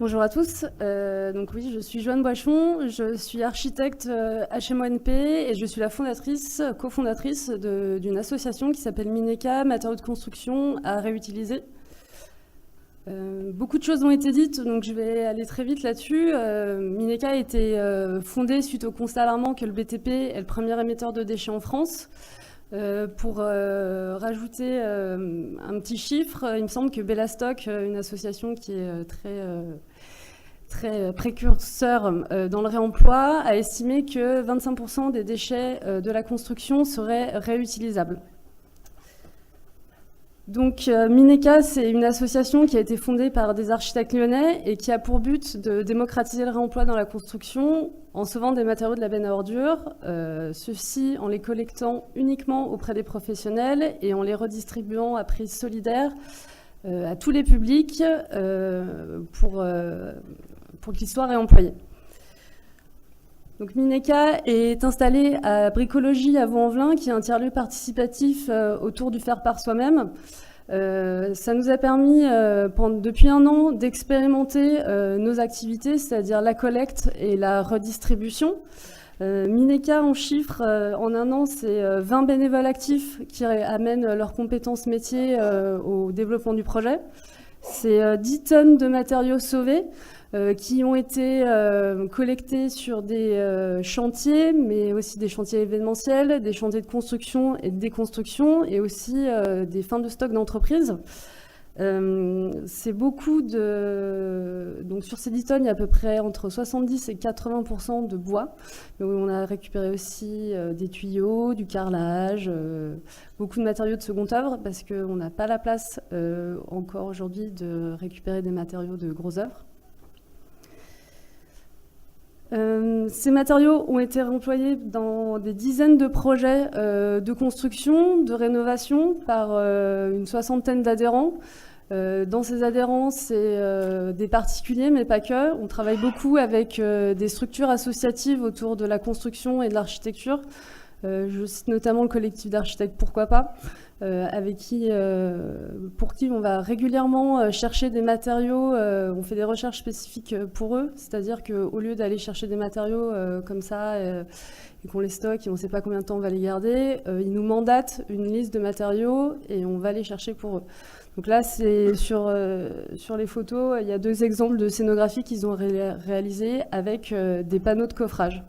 Bonjour à tous. Donc oui, je suis Joanne Boichon, je suis architecte HMONP et je suis la cofondatrice d'une association qui s'appelle Mineka, matériaux de construction à réutiliser. Beaucoup de choses ont été dites, donc je vais aller très vite là-dessus. Mineka a été fondée suite au constat alarmant que le BTP est le premier émetteur de déchets en France. Pour rajouter un petit chiffre, il me semble que Bellastock, une association qui est très précurseur dans le réemploi, a estimé que 25% des déchets de la construction seraient réutilisables. Donc Mineka, c'est une association qui a été fondée par des architectes lyonnais et qui a pour but de démocratiser le réemploi dans la construction en sauvant des matériaux de la benne à ordures, ceux-ci en les collectant uniquement auprès des professionnels et en les redistribuant à prix solidaire à tous les publics pour qu'ils soient réemployés. Donc Mineka est installée à Bricologie à Vaux-en-Velin, qui est un tiers-lieu participatif autour du faire par soi-même. Ça nous a permis, depuis un an, d'expérimenter nos activités, c'est-à-dire la collecte et la redistribution. Mineka, en chiffres, en un an, c'est 20 bénévoles actifs qui amènent leurs compétences métiers au développement du projet. C'est 10 tonnes de matériaux sauvés qui ont été collectés sur des chantiers, mais aussi des chantiers événementiels, des chantiers de construction et de déconstruction, et aussi des fins de stock d'entreprises. C'est beaucoup de... Donc sur ces 10 tonnes, il y a à peu près entre 70 et 80% de bois. Donc on a récupéré aussi des tuyaux, du carrelage, beaucoup de matériaux de seconde œuvre, parce qu'on n'a pas la place encore aujourd'hui de récupérer des matériaux de gros œuvres. Ces matériaux ont été réemployés dans des dizaines de projets de construction, de rénovation par une soixantaine d'adhérents. Dans ces adhérents, c'est des particuliers, mais pas que. On travaille beaucoup avec des structures associatives autour de la construction et de l'architecture. Je cite notamment le collectif d'architectes Pourquoi pas, pour qui on va régulièrement chercher des matériaux. On fait des recherches spécifiques pour eux, c'est-à-dire qu'au lieu d'aller chercher des matériaux comme ça et qu'on les stocke et on ne sait pas combien de temps on va les garder, ils nous mandatent une liste de matériaux et on va les chercher pour eux. Donc là, c'est sur les photos, il y a 2 exemples de scénographie qu'ils ont réalisées avec des panneaux de coffrage.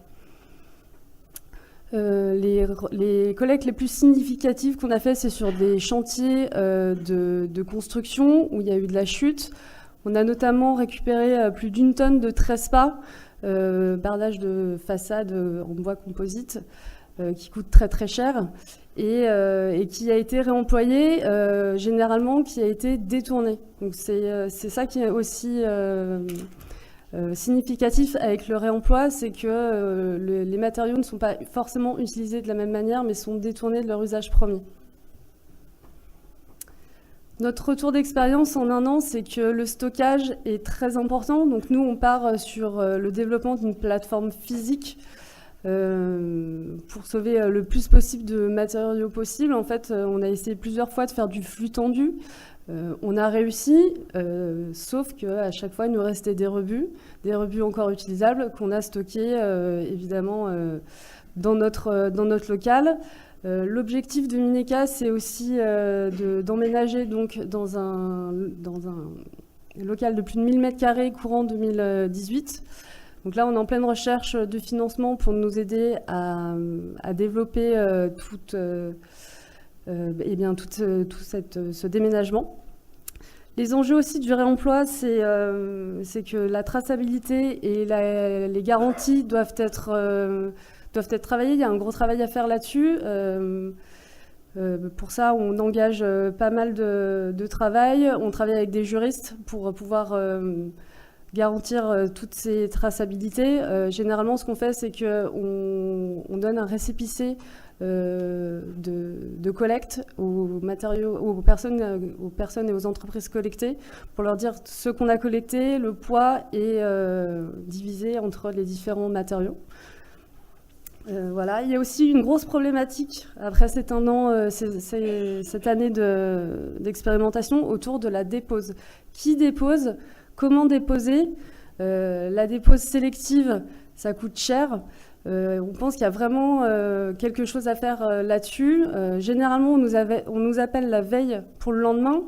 Les collectes les plus significatives qu'on a fait, c'est sur des chantiers de construction où il y a eu de la chute. On a notamment récupéré plus d'1 tonne de trespas, bardage de façade en bois composite, qui coûte très très cher et qui a été réemployé, généralement qui a été détourné. Donc c'est ça qui est aussi significatif avec le réemploi, c'est que les matériaux ne sont pas forcément utilisés de la même manière, mais sont détournés de leur usage premier. Notre retour d'expérience en un an, c'est que le stockage est très important. Donc nous, on part sur le développement d'une plateforme physique pour sauver le plus possible de matériaux possible. En fait, on a essayé plusieurs fois de faire du flux tendu. On a réussi, sauf qu'à chaque fois, il nous restait des rebuts encore utilisables qu'on a stockés évidemment dans notre local. L'objectif de Mineka, c'est aussi d'emménager donc dans un local de plus de 1000 m² courant 2018. Donc là, on est en pleine recherche de financement pour nous aider à développer tout ce déménagement. Les enjeux aussi du réemploi, c'est que la traçabilité et les garanties doivent être travaillées. Il y a un gros travail à faire là-dessus. Pour ça, on engage pas mal de travail. On travaille avec des juristes pour pouvoir garantir toutes ces traçabilités. Généralement, ce qu'on fait, c'est qu'on donne un récépissé de collecte aux personnes et aux entreprises collectées pour leur dire ce qu'on a collecté, le poids est divisé entre les différents matériaux. Voilà. Il y a aussi une grosse problématique après cette année d'expérimentation autour de la dépose. Qui dépose Comment déposer? La dépose sélective, ça coûte cher. On pense qu'il y a vraiment quelque chose à faire là-dessus. Généralement, on nous appelle la veille pour le lendemain.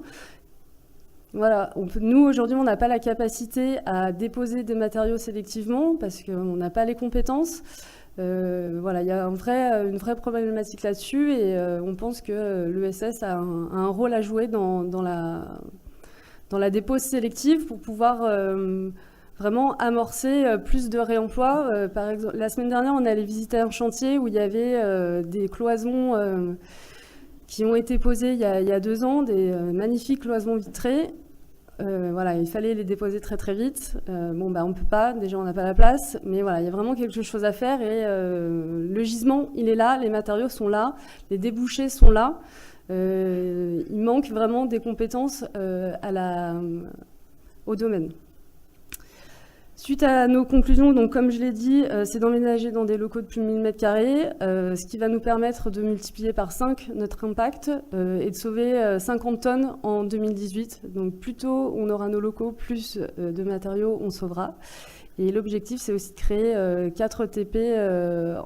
Voilà, nous aujourd'hui, on n'a pas la capacité à déposer des matériaux sélectivement parce qu'on n'a pas les compétences. Voilà, il y a une vraie problématique là-dessus et on pense que l'ESS a un rôle à jouer dans la dépose sélective pour pouvoir vraiment amorcer plus de réemploi. Par exemple, la semaine dernière, on est allé visiter un chantier où il y avait des cloisons qui ont été posées il y a 2 ans, des magnifiques cloisons vitrées. Voilà, il fallait les déposer très très vite. Bon, on peut pas, déjà on n'a pas la place, mais voilà, il y a vraiment quelque chose à faire et le gisement, il est là, les matériaux sont là, les débouchés sont là. Il manque vraiment des compétences au domaine. Suite à nos conclusions, donc comme je l'ai dit, c'est d'emménager dans des locaux de plus de 1000 m², ce qui va nous permettre de multiplier par 5 notre impact et de sauver 50 tonnes en 2018. Donc plus tôt on aura nos locaux, plus de matériaux on sauvera. Et l'objectif, c'est aussi de créer 4 TP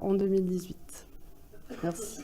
en 2018. Merci.